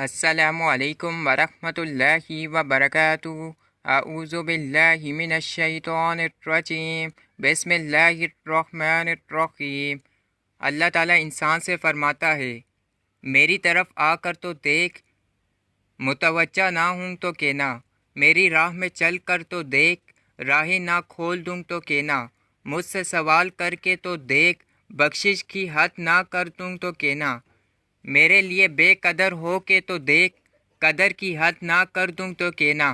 السلام علیکم ورحمۃ اللہ وبرکاتہ۔ اعوذ باللہ من الشیطان الرجیم، بسم اللہ الرحمن الرحیم۔ اللہ تعالیٰ انسان سے فرماتا ہے، میری طرف آ کر تو دیکھ، متوجہ نہ ہوں تو کہنا، میری راہ میں چل کر تو دیکھ، راہیں نہ کھول دوں تو کہنا، مجھ سے سوال کر کے تو دیکھ، بخشش کی حد نہ کر دوں تو کہنا، میرے لیے بے قدر ہو کے تو دیکھ، قدر کی حد نہ کر دوں تو کہنا،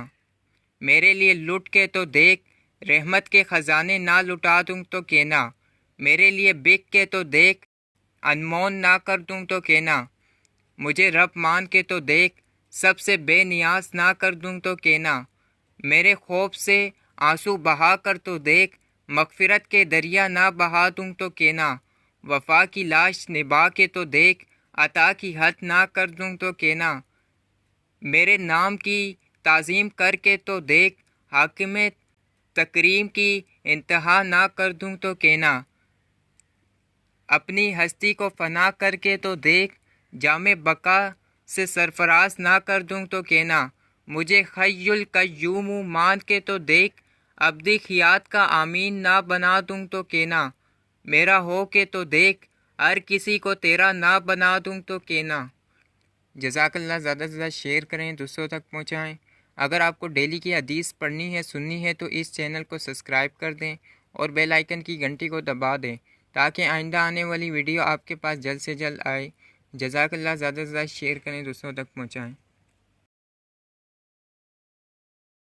میرے لیے لٹ کے تو دیکھ، رحمت کے خزانے نہ لٹا دوں تو کہنا، میرے لیے بک کے تو دیکھ، انمول نہ کر دوں تو کہنا، مجھے رب مان کے تو دیکھ، سب سے بے نیاز نہ کر دوں تو کہنا، میرے خوف سے آنسو بہا کر تو دیکھ، مغفرت کے دریا نہ بہا دوں تو کہنا، وفا کی لاش نبھا کے تو دیکھ، عطا کی حد نہ کر دوں تو کہنا، میرے نام کی تعظیم کر کے تو دیکھ، حاکم تکریم کی انتہا نہ کر دوں تو کہنا، اپنی ہستی کو فنا کر کے تو دیکھ، جامِ بقا سے سرفراز نہ کر دوں تو کہنا، مجھے حی القیوم مان کے تو دیکھ، ابدی حیات کا آمین نہ بنا دوں تو کہنا، میرا ہو کے تو دیکھ، ہر کسی کو تیرا نہ بنا دوں تو کہنا۔ جزاک اللہ، زیادہ سے زیادہ شیئر کریں، دوسروں تک پہنچائیں۔ اگر آپ کو ڈیلی کی حدیث پڑھنی ہے، سننی ہے تو اس چینل کو سبسکرائب کر دیں اور بیل آئیکن کی گھنٹی کو دبا دیں تاکہ آئندہ آنے والی ویڈیو آپ کے پاس جلد سے جلد آئے۔ جزاک اللہ، زیادہ سے زیادہ شیئر کریں، دوسروں تک پہنچائیں۔